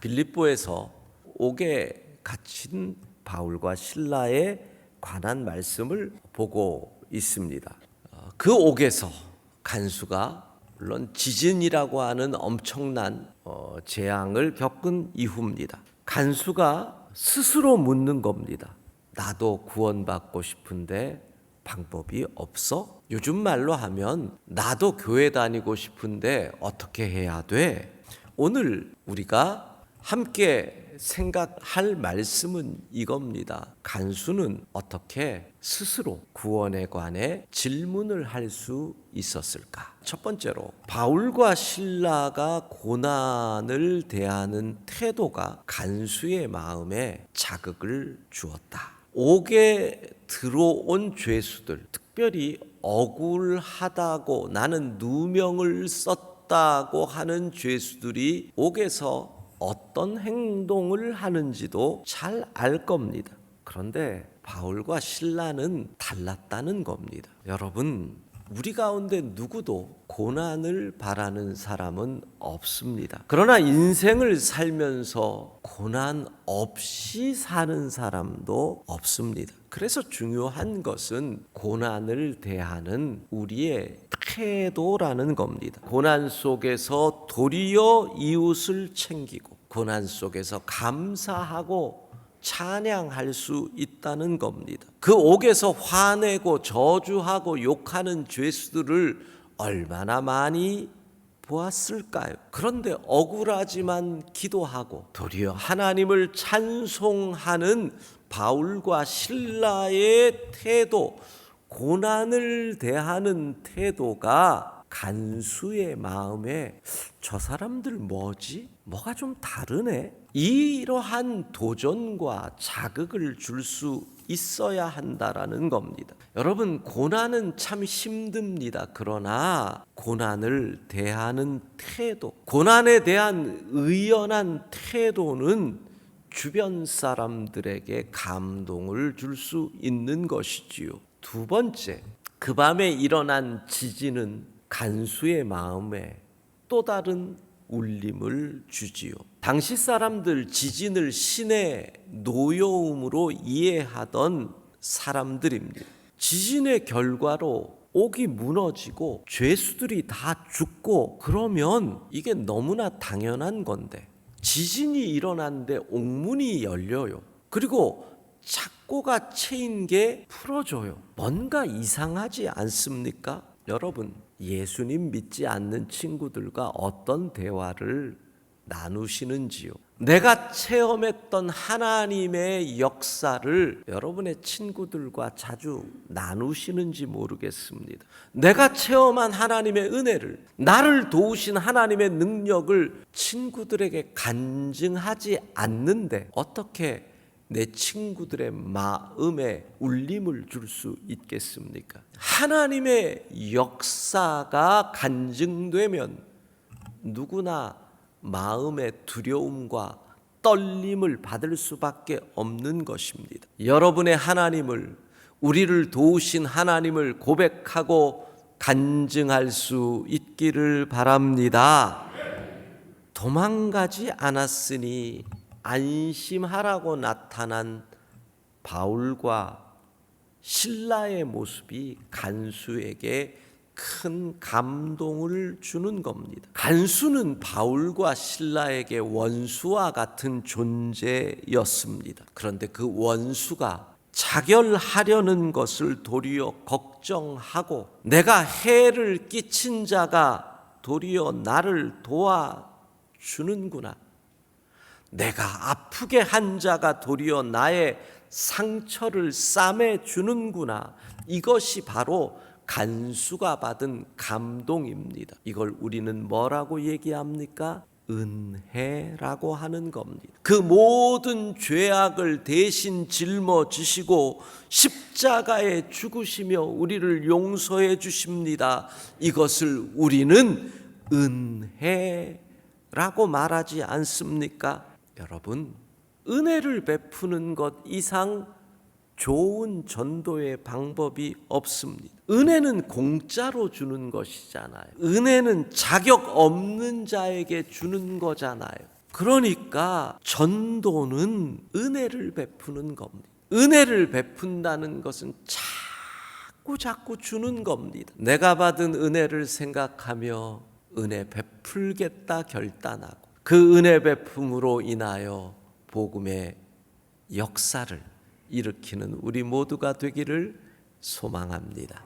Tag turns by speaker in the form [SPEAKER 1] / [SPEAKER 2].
[SPEAKER 1] 빌립보에서 옥에 갇힌 바울과 실라에 관한 말씀을 보고 있습니다. 그 옥에서 간수가 물론 지진이라고 하는 엄청난 재앙을 겪은 이후입니다. 간수가 스스로 묻는 겁니다. 나도 구원받고 싶은데 방법이 없어? 요즘 말로 하면 나도 교회 다니고 싶은데 어떻게 해야 돼? 오늘 우리가 함께 생각할 말씀은 이겁니다. 간수는 어떻게 스스로 구원에 관해 질문을 할 수 있었을까? 첫 번째로 바울과 실라가 고난을 대하는 태도가 간수의 마음에 자극을 주었다. 옥에 들어온 죄수들, 특별히 억울하다고 나는 누명을 썼다고 하는 죄수들이 옥에서 어떤 행동을 하는지도 잘 알 겁니다. 그런데 바울과 실라는 달랐다는 겁니다. 여러분, 우리 가운데 누구도 고난을 바라는 사람은 없습니다. 그러나 인생을 살면서 고난 없이 사는 사람도 없습니다. 그래서 중요한 것은 고난을 대하는 우리의 태도라는 겁니다. 고난 속에서 도리어 이웃을 챙기고 고난 속에서 감사하고 찬양할 수 있다는 겁니다. 그 옥에서 화내고 저주하고 욕하는 죄수들을 얼마나 많이 보았을까요? 그런데 억울하지만 기도하고 도리어 하나님을 찬송하는 바울과 실라의 태도, 고난을 대하는 태도가 간수의 마음에 저 사람들 뭐지? 뭐가 좀 다르네? 이러한 도전과 자극을 줄 수 있어야 한다라는 겁니다. 여러분, 고난은 참 힘듭니다. 그러나 고난을 대하는 태도, 고난에 대한 의연한 태도는 주변 사람들에게 감동을 줄 수 있는 것이지요. 두 번째, 그 밤에 일어난 지진은 간수의 마음에 또 다른 울림을 주지요. 당시 사람들 지진을 신의 노여움으로 이해하던 사람들입니다. 지진의 결과로 옥이 무너지고 죄수들이 다 죽고 그러면 이게 너무나 당연한 건데 지진이 일어났는데 옥문이 열려요. 그리고 착고가 채인 게 풀어져요. 뭔가 이상하지 않습니까? 여러분, 예수님 믿지 않는 친구들과 어떤 대화를 나누시는지요? 내가 체험했던 하나님의 역사를 여러분의 친구들과 자주 나누시는지 모르겠습니다. 내가 체험한 하나님의 은혜를, 나를 도우신 하나님의 능력을 친구들에게 간증하지 않는데 어떻게 내 친구들의 마음에 울림을 줄 수 있겠습니까? 하나님의 역사가 간증되면 누구나 마음의 두려움과 떨림을 받을 수밖에 없는 것입니다. 여러분의 하나님을, 우리를 도우신 하나님을 고백하고 간증할 수 있기를 바랍니다. 도망가지 않았으니 안심하라고 나타난 바울과 실라의 모습이 간수에게 큰 감동을 주는 겁니다. 간수는 바울과 실라에게 원수와 같은 존재였습니다. 그런데 그 원수가 자결하려는 것을 도리어 걱정하고 내가 해를 끼친 자가 도리어 나를 도와주는구나. 내가 아프게 한 자가 도리어 나의 상처를 싸매 주는구나. 이것이 바로 간수가 받은 감동입니다. 이걸 우리는 뭐라고 얘기합니까? 은혜라고 하는 겁니다. 그 모든 죄악을 대신 짊어지시고 십자가에 죽으시며 우리를 용서해 주십니다. 이것을 우리는 은혜라고 말하지 않습니까? 여러분, 은혜를 베푸는 것 이상 좋은 전도의 방법이 없습니다. 은혜는 공짜로 주는 것이잖아요. 은혜는 자격 없는 자에게 주는 거잖아요. 그러니까 전도는 은혜를 베푸는 겁니다. 은혜를 베푼다는 것은 자꾸 주는 겁니다. 내가 받은 은혜를 생각하며 은혜 베풀겠다 결단하고 그 은혜 베품으로 인하여 복음의 역사를 일으키는 우리 모두가 되기를 소망합니다.